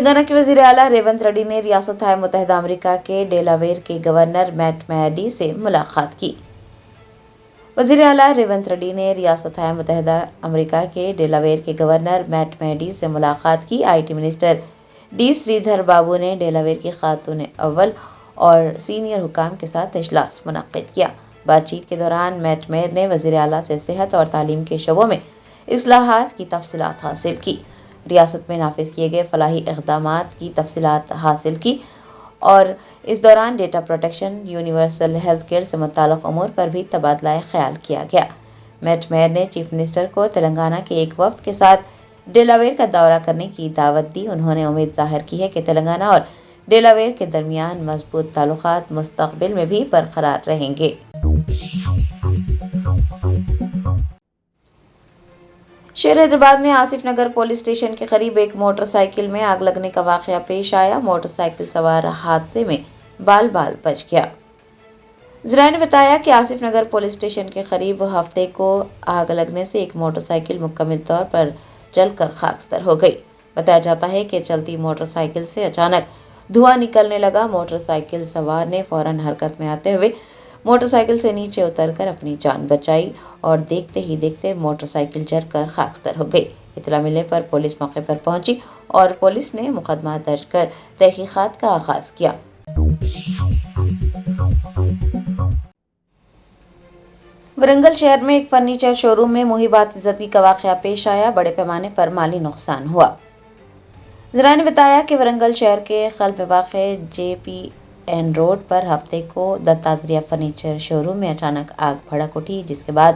تلنگانہ کے وزیر اعلیٰ ریونت ریڈی نے ریاست متحدہ امریکہ کے ڈیلاویئر کے گورنر میٹ میڈی سے ملاقات کی۔ وزیر اعلیٰ ریونت ریڈی نے ریاست متحدہ امریکہ کے ڈیلاویئر کے گورنر میٹ میڈی سے ملاقات کی۔ آئی ٹی منسٹر ڈی سریدھر بابو نے ڈیلاویئر کی خاتون اول اور سینئر حکام کے ساتھ اجلاس منعقد کیا۔ بات چیت کے دوران میٹ میڈی نے وزیر اعلیٰ سے صحت اور تعلیم کے شعبوں میں اصلاحات کی تفصیلات حاصل کی، ریاست میں نافذ کیے گئے فلاحی اقدامات کی تفصیلات حاصل کی اور اس دوران data protection, universal health care سے متعلق امور پر بھی تبادلہ خیال کیا گیا۔ میٹ میڈی نے چیف منسٹر کو تلنگانہ کے ایک وفد کے ساتھ ڈیلاویئر کا دورہ کرنے کی دعوت دی۔ انہوں نے امید ظاہر کی ہے کہ تلنگانہ اور ڈیلاویئر کے درمیان مضبوط تعلقات مستقبل میں بھی برقرار رہیں گے۔ شہر حیدرآباد میں آصف نگر پولیس اسٹیشن کے قریب ایک موٹر سائیکل میں آگ لگنے کا واقعہ پیش آیا۔ موٹر سائیکل سوار حادثے میں بال بچ گیا۔ ذرائع نے بتایا کہ آصف نگر پولیس اسٹیشن کے قریب ہفتے کو آگ لگنے سے ایک موٹر سائیکل مکمل طور پر جل کر خاکستر ہو گئی۔ بتایا جاتا ہے کہ چلتی موٹر سائیکل سے اچانک دھواں نکلنے لگا۔ موٹر سائیکل سوار نے فوراً حرکت میں آتے ہوئے موٹر سائیکل سے نیچے اتر کر اپنی جان بچائی اور دیکھتے ہی دیکھتے موٹر سائیکل جل کر خاکستر ہو گئی۔ اطلاع ملنے پر پولیس موقع پر پہنچی اور پولیس نے مقدمہ درج کر تحقیقات کا آغاز کیا۔ ورنگل شہر میں ایک فرنیچر شو روم میں محبات زدگی کا واقعہ پیش آیا۔ بڑے پیمانے پر مالی نقصان ہوا۔ ذرائع نے بتایا کہ ورنگل شہر کے قلب میں واقع JPN روڈ پر ہفتے کو دتاتریہ فرنیچر شو روم میں اچانک آگ بھڑک اٹھی، جس کے بعد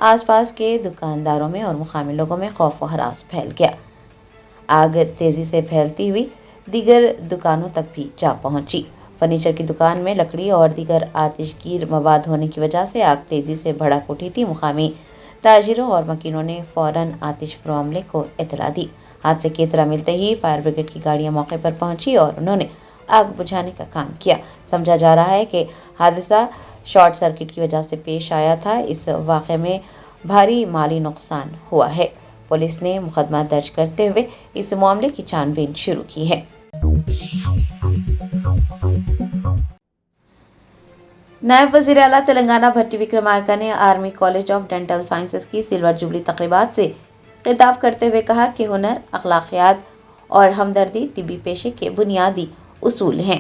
آس پاس کے دکانداروں میں اور مقامی لوگوں میں خوف و ہراس پھیل گیا۔ آگ تیزی سے پھیلتی ہوئی دیگر دکانوں تک بھی جا پہنچی۔ فرنیچر کی دکان میں لکڑی اور دیگر آتش گیر مواد ہونے کی وجہ سے آگ تیزی سے بھڑک اٹھی تھی۔ مقامی تاجروں اور مکینوں نے فوراً آتش فشاں عملے کو اطلاع دی۔ حادثے کی اطلاع ملتے ہی فائر بریگیڈ کی گاڑیاں موقع پر پہنچی اور انہوں نے آگ بجھانے کا کام کیا۔ سمجھا جا رہا ہے کہ حادثہ شارٹ سرکٹ کی وجہ سے پیش آیا تھا۔ اس واقعے میں بھاری مالی نقصان ہوا ہے۔ پولیس نے مقدمہ درج کرتے ہوئے اس معاملے کی چھان بین شروع کی ہے۔ نائب وزیر اعلیٰ تلنگانہ بھٹی وکرمارکا نے army college of dental sciences کی سلور جوبلی تقریبات سے خطاب کرتے ہوئے کہا کہ ہنر، اخلاقیات اور ہمدردی طبی پیشے کے بنیادی اصول ہیں۔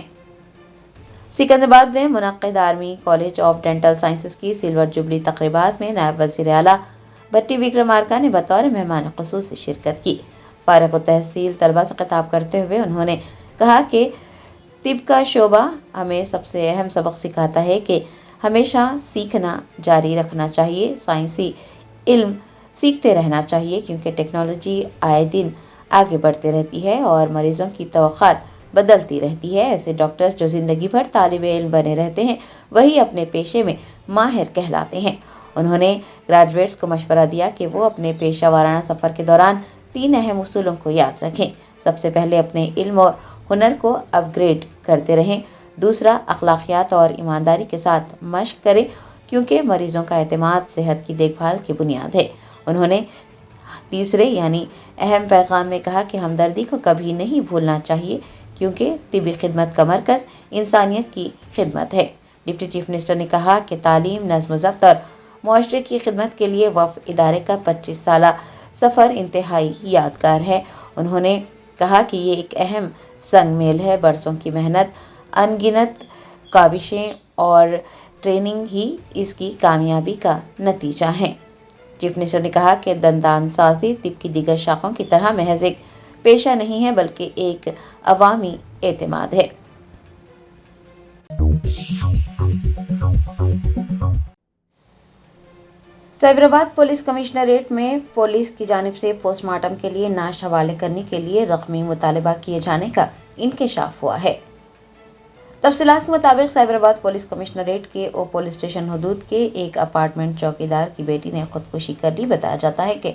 سکندرآباد میں منعقد army college of dental sciences کی سلور جوبلی تقریبات میں نائب وزیر اعلیٰ بھٹی وکرمارکا نے بطور مہمان خصوصی شرکت کی۔ فارغ التحصیل طلباء سے خطاب کرتے ہوئے انہوں نے کہا کہ طب کا شعبہ ہمیں سب سے اہم سبق سکھاتا ہے کہ ہمیشہ سیکھنا جاری رکھنا چاہیے، سائنسی علم سیکھتے رہنا چاہیے، کیونکہ ٹیکنالوجی آئے دن آگے بڑھتے رہتی ہے اور مریضوں کی توقعات بدلتی رہتی ہے۔ ایسے ڈاکٹرز جو زندگی بھر طالب علم بنے رہتے ہیں وہی اپنے پیشے میں ماہر کہلاتے ہیں۔ انہوں نے گریجویٹس کو مشورہ دیا کہ وہ اپنے پیشہ ورانہ سفر کے دوران 3 اہم اصولوں کو یاد رکھیں۔ سب سے پہلے اپنے علم اور ہنر کو اپ گریڈ کرتے رہیں۔ دوسرا، اخلاقیات اور ایمانداری کے ساتھ مشق کریں، کیونکہ مریضوں کا اعتماد صحت کی دیکھ بھال کی بنیاد ہے۔ انہوں نے تیسرے یعنی اہم پیغام میں کہا کہ ہمدردی کو کبھی نہیں بھولنا چاہیے، کیونکہ طبی خدمت کا مرکز انسانیت کی خدمت ہے۔ ڈپٹی چیف منسٹر نے کہا کہ تعلیم، نظم و ضبط اور معاشرے کی خدمت کے لیے وقف ادارے کا 25 سالہ سفر انتہائی یادگار ہے۔ انہوں نے کہا کہ یہ ایک اہم سنگ میل ہے۔ برسوں کی محنت، ان گنت کاوشیں اور ٹریننگ ہی اس کی کامیابی کا نتیجہ ہیں۔ چیف منسٹر نے کہا کہ دندان سازی طب کی دیگر شاخوں کی طرح محض ایک پیشہ نہیں ہے، بلکہ ایک عوامی اعتماد ہے۔ سائبرآباد پولیس کمشنریٹ میں پولیس کی جانب سے پوسٹ مارٹم کے لیے نعش حوالے کرنے کے لیے رقمی مطالبہ کیے جانے کا انکشاف ہوا ہے۔ تفصیلات کے مطابق سائبرآباد پولیس کمشنریٹ کے پولیس اسٹیشن حدود کے ایک اپارٹمنٹ چوکیدار کی بیٹی نے خودکشی کر لی۔ بتایا جاتا ہے کہ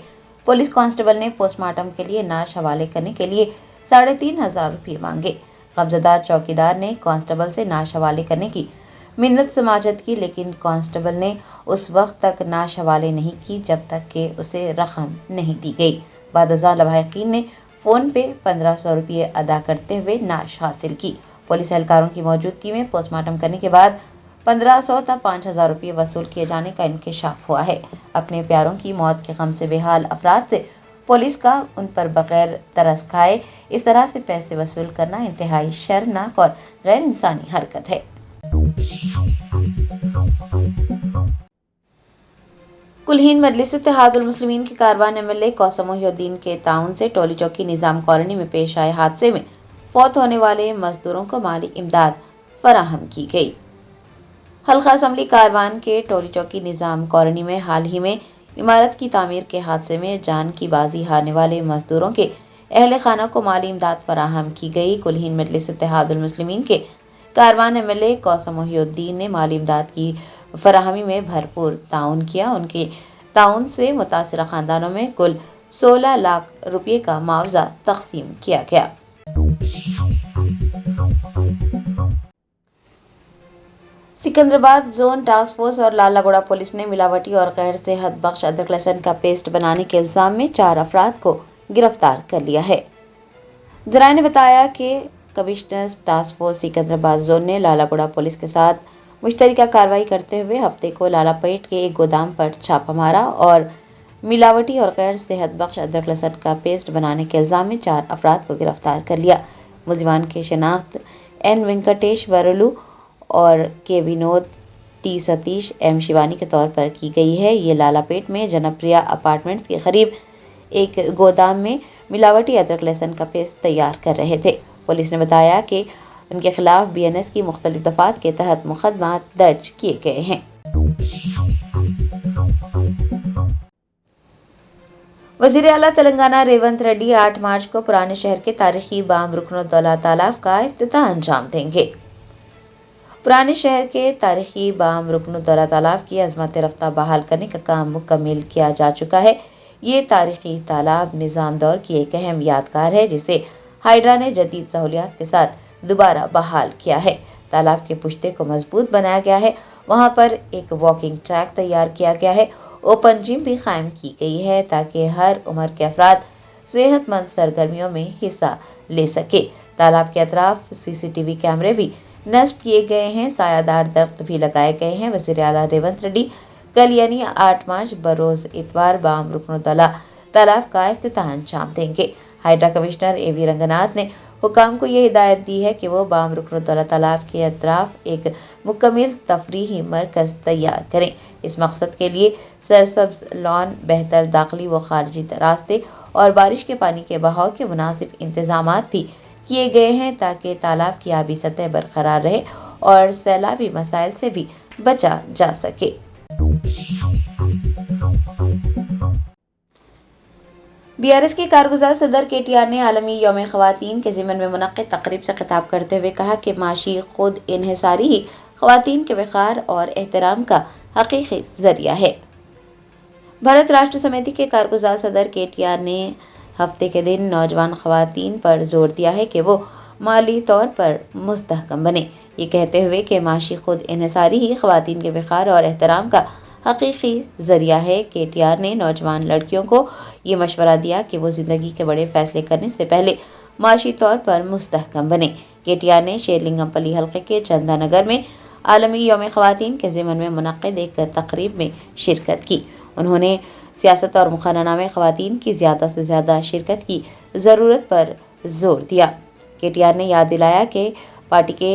پولیس کانسٹیبل نے پوسٹ مارٹم کے لیے نعش حوالے کرنے کے لیے 3,500 روپے مانگے۔ قبضہ چوکیدار نے کانسٹیبل سے نعش حوالے کرنے کی منت سماجت کی، لیکن کانسٹیبل نے اس وقت تک نعش حوالے نہیں کی جب تک کہ اسے رقم نہیں دی گئی۔ بعد ازاں لواحقین نے फोन पे 1500 रुपये अदा करते हुए नाश हासिल की। पुलिस एहलकारों की मौजूदगी में पोस्टमार्टम करने के बाद 1500 तक 5000 रुपये वसूल किए जाने का इंकशाफ हुआ है। अपने प्यारों की मौत के गम से बेहाल अफराद से पुलिस का उन पर बगैर तरस खाए इस तरह से पैसे वसूल करना इंतहाई शर्मनाक और गैर इंसानी हरकत है। कुलहीन मजलिस इत्तेहादुल मुस्लिमीन के कारवान एमएलए कौसम मोहिउद्दीन के ताउन से टोली चौकी निजाम कॉलोनी में पेश आए हादसे में फौत होने वाले मजदूरों को माली इमदाद फराहम की गई। हल्का असम्बली कारवान के टोली चौकी निजाम कॉलोनी में हाल ही में इमारत की तामीर के हादसे में जान की बाजी हारने वाले मजदूरों के अहले खाना को माली इमदाद फराहम की गई। कुलहीन मजलिस इत्तेहादुल मुस्लिमीन के कारवान एमएलए कौसम मोहिउद्दीन ने माली इमदाद की फराहमी में भरपूर ताउन किया। उनके ताउन से मुतासिरा खानदानों में कुल 16 लाख रुपये का मुआवजा तकसीम किया गया। सिकंदराबाद जोन टास्क फोर्स और लालागुड़ा पुलिस ने मिलावटी और गैर सेहत बख्श अदरक लहसुन का पेस्ट बनाने के इल्जाम में 4 अफराद को गिरफ्तार कर लिया है। जराये ने बताया कि commissioner task force Secunderabad zone ने लालागुड़ा पुलिस के साथ मुश्तरका कार्रवाई करते हुए हफ्ते को लालापेट के एक गोदाम पर छापा मारा और मिलावटी और गैर सेहत बख्श अदरक लहसुन का पेस्ट बनाने के इल्जाम में 4 अफराद को गिरफ्तार कर लिया। मुलजिमान की शनाख्त एन वेंकटेश्वरलू और के विनोद, टी सतीश, एम शिवानी के तौर पर की गई है। ये लालापेट में जनप्रिया अपार्टमेंट्स के करीब एक गोदाम में मिलावटी अदरक लहसुन का पेस्ट तैयार कर रहे थे। पुलिस ने बताया कि उनके खिलाफ बीएनएस की मुख्तलिफ दफात के तहत मुकदमा दर्ज किए गए हैं। वज़ीर आला तेलंगाना रेवंत रेड्डी 8 मार्च को पुराने शहर के तारीखी बाम रुकनुद्दौला तालाब का इफ्तिताह अंजाम देंगे। पुराने शहर के तारीखी बाम रुकनुद्दौला तालाब की अजमत रफ्ता बहाल करने का काम मुकम्मिल किया जा चुका है। ये तारीखी तालाब निज़ाम दौर की एक अहम यादगार है जिसे हाइड्रा ने जदीद सहूलियात के साथ दोबारा बहाल किया है। तालाब के पुश्ते को मजबूत बनाया गया है। वहां पर एक वॉकिंग ट्रैक तैयार किया गया है। ओपन जिम भी कायम की गई है ताकि हर उम्र के अफराद सेहतमंद सरगर्मियों में हिस्सा ले सके। तालाब के अतराफ सीसीटीवी कैमरे भी नस्ब किए गए हैं। सायादार दरख्त भी लगाए गए हैं। वज़ीर आला रेवंत रेड्डी कल यानी 8 मार्च बरोज इतवार बाम रुकनुद्दौला तालाब का इफ्तिताह अंजाम देंगे। हाइड्रा कमिश्नर एवी रंगनाथ ने हुकाम को ये हिदायत दी है कि वो बाम रुकनुद्दौला तालाब के अतराफ एक मुकम्मल तफरीही मरकज़ तैयार करें। इस मकसद के लिए सरसब्ज लॉन, बेहतर दाखिली व खारजी रास्ते और बारिश के पानी के बहाव के मुनासिब इंतजामात भी किए गए हैं ताकि तालाब की आबी सतह बरकरार रहे और सैलाबी मसाइल से भी बचा जा सके। बीआरएस के कारगुजार सदर केटीआर ने आलमी यौम ख़वातीन के ज़िमन में मुनक़्क़िद तक़रीब से खिताब करते हुए कहा कि माशी खुद इन्हिसारी ही ख़वातीन के वक़ार और एहतराम का हकीकी ज़रिया है। भारत राष्ट्र समिति के कारगुजार सदर केटीआर ने हफ्ते के दिन नौजवान ख़वातीन पर जोर दिया है कि वो माली तौर पर मुस्तहकम बने। ये कहते हुए कि माशी खुद इन्हिसारी ही ख़वातीन के वक़ार और एहतराम का हकीकी ज़रिया है। केटीआर ने नौजवान लड़कियों को ये मशवरा दिया कि वो ज़िंदगी के बड़े फैसले करने से पहले माशी तौर पर मुस्तहकम बने। केटीआर ने शेरलिंगमपल्ली हल्के के चंदा नगर में आलमी यौम ख़वातीन के ज़िमन में मुनक़्क़िद एक तक़रीब में शिरकत की। उन्होंने सियासत और मुक़ारना में ख़वातीन की ज़्यादा से ज़्यादा शिरकत की ज़रूरत पर जोर दिया। केटीआर ने याद दिलाया कि पार्टी के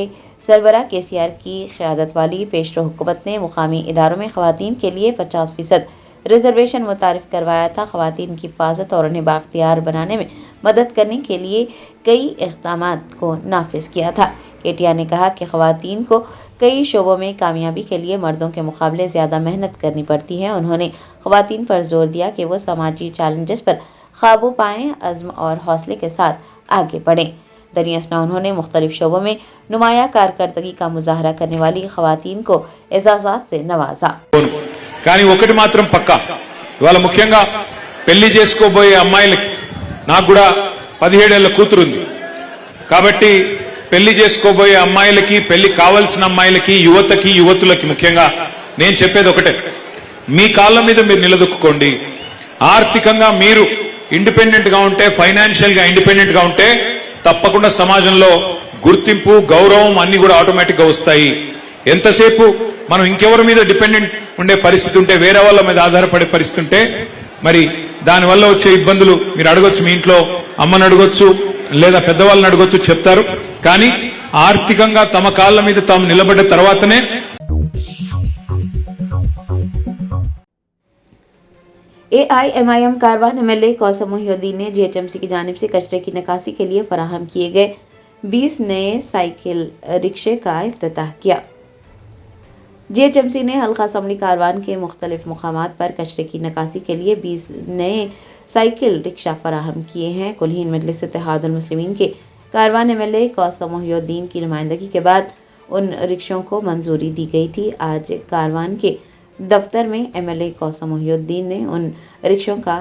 सरबराह केसीआर की क़यादत वाली पेशरो हुकूमत ने मुकामी इदारों में ख़वातीन के लिए 50% रिजर्वेशन मुतारिफ करवाया था। ख़वातीन की हिफाजत और उन्हें बाख्तियार बनाने में मदद करने के लिए कई इक़दामात को नाफिज किया था। केटीआर ने कहा कि ख़वातीन को कई शोबों में कामयाबी के लिए मर्दों के मुकाबले ज़्यादा मेहनत करनी पड़ती है। उन्होंने ख़वातीन पर जोर दिया कि वो समाजी चैलेंजेस पर काबू पाएँ, अज़्म और हौसले के साथ आगे बढ़ें। दरियासना उन्होंने मुख्तलिफ शोबों में नुमाया कारकर्दगी का मुजाहरा करने वाली ख़वातीन को एजाज़ात से नवाजा। కానీ ఒకటి మాత్రం పక్కా, ఇవాళ ముఖ్యంగా పెళ్లి చేసుకోబోయే అమ్మాయిలకి, నాకు కూడా 17 ఏళ్ల కూతురుంది కాబట్టి పెళ్లి చేసుకోబోయే అమ్మాయిలకి, పెళ్లి కావాల్సిన అమ్మాయిలకి, యువతకి, యువతులకి ముఖ్యంగా నేను చెప్పేది ఒకటే, మీ కాళ్ళ మీద మీరు నిలదొక్కుకోండి. ఆర్థికంగా మీరు ఇండిపెండెంట్ గా ఉంటే, ఫైనాన్షియల్ గా ఇండిపెండెంట్ గా ఉంటే తప్పకుండా సమాజంలో గుర్తింపు, గౌరవం అన్ని కూడా ఆటోమేటిక్ గా వస్తాయి. ఎంతసేపు మనం ఇంకెవరి మీద డిపెండెంట్ ఉండే పరిస్థితి ఉంటే, వేరే వాళ్ళ మీద ఆధారపడే పరిస్థితి ఉంటే, మరి దానివల్ల వచ్చే ఇబ్బందులు మీరు అడగొచ్చు, మీ ఇంట్లో అమ్మని అడగొచ్చు లేదా పెద్దవాళ్ళని అడగొచ్చు, చెప్తారు. కానీ ఆర్థికంగా తమ కాళ్ళ మీద తాము నిలబడ్డ తర్వాతనే AIMIM कारवान MLA कौसम मोहिउद्दीन ने GHMC की जानिब से कचरे की निकासी के लिए फराहम किए गए 20 नए साइकिल रिक्शे का इफ्तिताह किया। GHMC ने हल्का असम्बली कारवान के मुख्तलिफ मुकामात पर कचरे की निकासी के लिए 20 नए साइकिल रिक्शा फराहम किए हैं। कुल हिंद मजलिस इत्तेहादुल मुस्लिमीन के कारवान MLA कौसम मोहिउद्दीन की नुमाइंदगी के बाद उन रिक्शों को मंजूरी दी गई थी। आज कारवान के दफ्तर में MLA कौसम मोहिउद्दीन ने उन रिक्शों का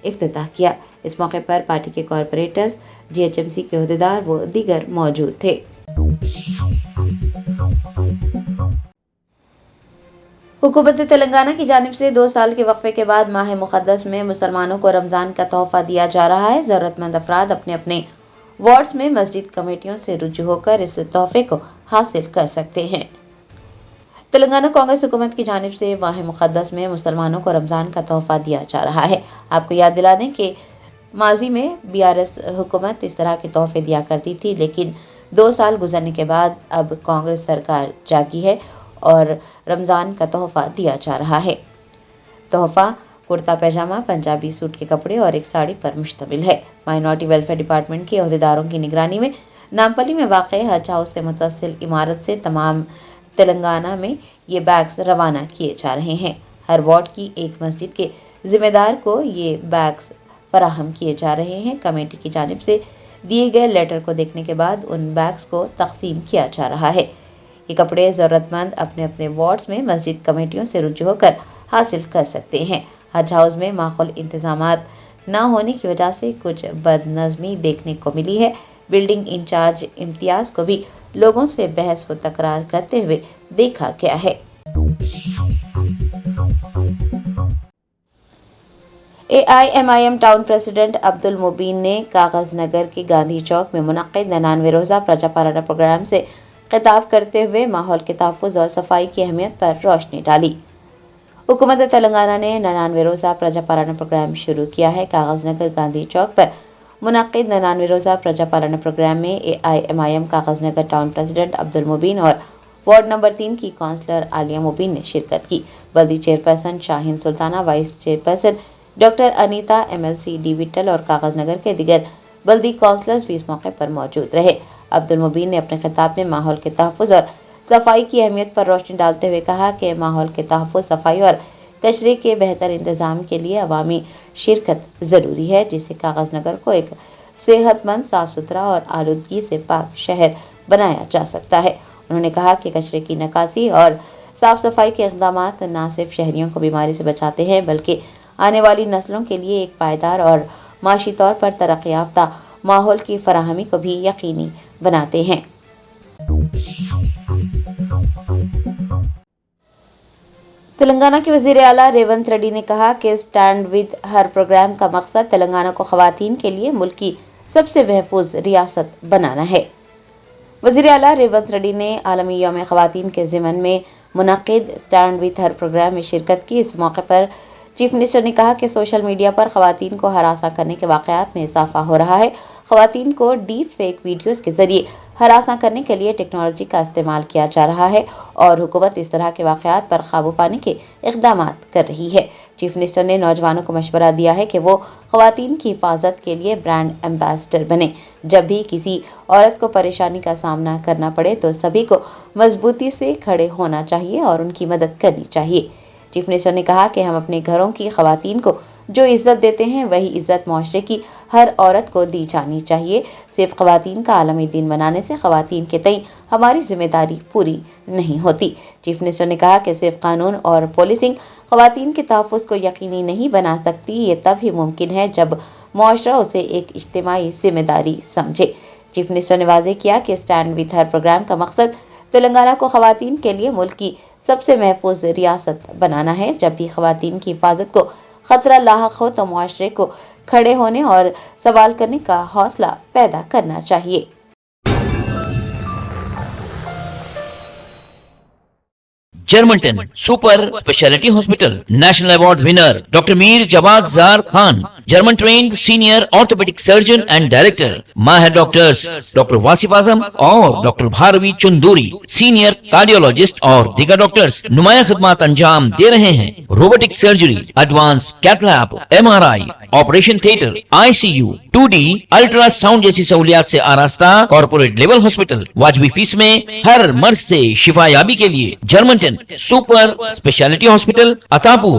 इफ्तिताह किया। इस मौके पर पार्टी के कॉरपोरेटर्स, GHMC के अहदेदार व दीगर मौजूद थे। हुकूमत तेलंगाना की जानिब से 2 साल के वक्फे के बाद माह मुक़द्दस में मुसलमानों को रमज़ान का तोहफा दिया जा रहा है। ज़रूरतमंद अफराद अपने अपने वार्ड्स में मस्जिद कमेटियों से रुजू होकर इस तोहफे को हासिल कर सकते हैं। तेलंगाना कांग्रेस हुकूमत की जानिब से माह मुक़द्दस में मुसलमानों को रमज़ान का तोहफा दिया जा रहा है। आपको याद दिला दें कि माजी में BRS हुकूमत इस तरह के तोहफे दिया करती थी, लेकिन 2 साल गुजरने के बाद अब कांग्रेस सरकार जागी है और रमज़ान का तोहफा दिया जा रहा है। तोहफा कुर्ता पैजामा, पंजाबी सूट के कपड़े और एक साड़ी पर मुश्तमिल है। माइनॉरिटी वेलफेयर डिपार्टमेंट के अहदेदारों की निगरानी में नामपल्ली में वाक़ हज हाउस से मुतसिल इमारत से तमाम तेलंगाना में ये बैग्स रवाना किए जा रहे हैं। हर वार्ड की एक मस्जिद के जिम्मेदार को ये बैग्स फराहम किए जा रहे हैं। कमेटी की जानिब से दिए गए लेटर को देखने के बाद उन बैग्स को तकसीम किया जा रहा है। ये कपड़े ज़रूरतमंद अपने अपने वार्ड्स में मस्जिद कमेटियों से रुजू होकर हासिल कर सकते हैं। हज हाउस में माकूल इंतजामात न होने की वजह से कुछ बदनज़मी देखने को मिली है। बिल्डिंग इंचार्ज इम्तियाज़ को भी लोगों से बहस व तकरार करते हुए देखा गया है। AIMIM टाउन प्रेसिडेंट अब्दुल मुबीन ने कागज नगर के गांधी चौक में मुनक्किद 99वें रोज़ा प्रजा पालना प्रोग्राम से खिताब करते हुए माहौल के तहफ़्फ़ुज़ और सफाई की अहमियत पर रोशनी डाली। हुकूमत तेलंगाना ने 99वें रोज़ा प्रजा पालना प्रोग्राम शुरू किया है। कागज नगर गांधी चौक पर मुनक्किद 99वें रोज़ा प्रजा पालना प्रोग्राम में AIMIM कागज नगर टाउन प्रेसिडेंट अब्दुल मुबीन और वार्ड नंबर 3 की काउंसलर आलिया मुबीन ने शिरकत की। बल्दी chairperson Shaheen Sultana, vice chairperson doctor Anita, MLC D Vitthal और कागज नगर के दिगर बल्दी काउंसलर्स भी इस मौके पर मौजूद रहे। अब्दुल मुबीन ने अपने खिताब में माहौल के तहफ़्फ़ुज़ और सफाई की अहमियत पर रोशनी डालते हुए कहा कि माहौल के तहफ़्फ़ुज़, सफाई और कचरे के बेहतर इंतज़ाम के लिए अवामी शिरकत ज़रूरी है, जिससे कागज नगर को एक सेहतमंद, साफ़ सुथरा और आलूदगी से पाक शहर बनाया जा सकता है। उन्होंने कहा कि कचरे की निकासी और साफ़ सफाई के इक़दामात न सिर्फ शहरियों को बीमारी से बचाते हैं, बल्कि आने वाली नस्लों के लिए एक पायदार और माशी तौर पर तरक्की याफ्ता माहौल की फराहमी को भी यकीनी बनाते हैं। तेलंगाना के वज़ीर आला रेवंत रेड्डी ने कहा कि स्टैंड विद हर प्रोग्राम का मकसद तेलंगाना को ख़वातीन के लिए मुल्क की सबसे महफूज रियासत बनाना है। वज़ीर आला रेवंत रेड्डी ने आलमी यौम ख़वातीन के ज़िमन में मुनक्किद स्टैंड विद हर प्रोग्राम में शिरकत की। इस मौके पर चीफ मिनिस्टर ने कहा कि सोशल मीडिया पर ख़वातीन को हरासा करने के वाक़यात में इजाफा हो रहा है। ख़वातीन को डीप फेक वीडियोज़ के ज़रिए हरासा करने के लिए टेक्नोलॉजी का इस्तेमाल किया जा रहा है और हुकूमत इस तरह के वाक़यात पर काबू पाने के इक़दामात कर रही है। चीफ मिनिस्टर ने नौजवानों को मशवरा दिया है कि वो ख़वातीन की हिफाजत के लिए ब्रांड एम्बेसडर बने। जब भी किसी औरत को परेशानी का सामना करना पड़े तो सभी को मजबूती से खड़े होना चाहिए और उनकी मदद करनी चाहिए। चीफ मिनिस्टर ने कहा कि हम अपने घरों की ख़वातीन को जो इज़्ज़त देते हैं वही इज़्ज़त माशरे की हर औरत को दी जानी चाहिए। सिर्फ ख़वातीन का आलमी दिन मनाने से ख़वातीन के तई हमारी जिम्मेदारी पूरी नहीं होती। चीफ मिनिस्टर ने कहा कि सिर्फ कानून और पॉलिसिंग ख़वातीन के तहफ़्फ़ुज़ को यकीनी नहीं बना सकती। ये तब ही मुमकिन है जब माशरा उसे एक इज्तिमाई जिम्मेदारी समझे। चीफ मिनिस्टर ने वाज़ेह किया कि स्टैंड विद हर प्रोग्राम का मकसद तेलंगाना को ख़वातीन के लिए मुल्क की सबसे महफूज रियासत बनाना है। जब भी ख़वातीन की हिफाजत को खतरा लाहक हो तो मुआशरे को खड़े होने और सवाल करने का हौसला पैदा करना चाहिए। Germantown Super Speciality Hospital National Award winner Dr. Mir Jawad Zar Khan, German trained senior orthopedic surgeon and director, Mahir doctors Dr. Wasif Azam और Dr. Bharvi Chunduri, senior cardiologist और दीगर डॉक्टर्स नुमाया खिदमत अंजाम दे रहे हैं। Robotic surgery, advance cath lab, MRI, operation theatre, ICU, 2D ultrasound जैसी सहूलियात से आरास्ता कॉर्पोरेट लेवल हॉस्पिटल, वाजबी फीस में हर मर्ज से शिफायाबी के लिए Germanten super speciality hospital, Attapur.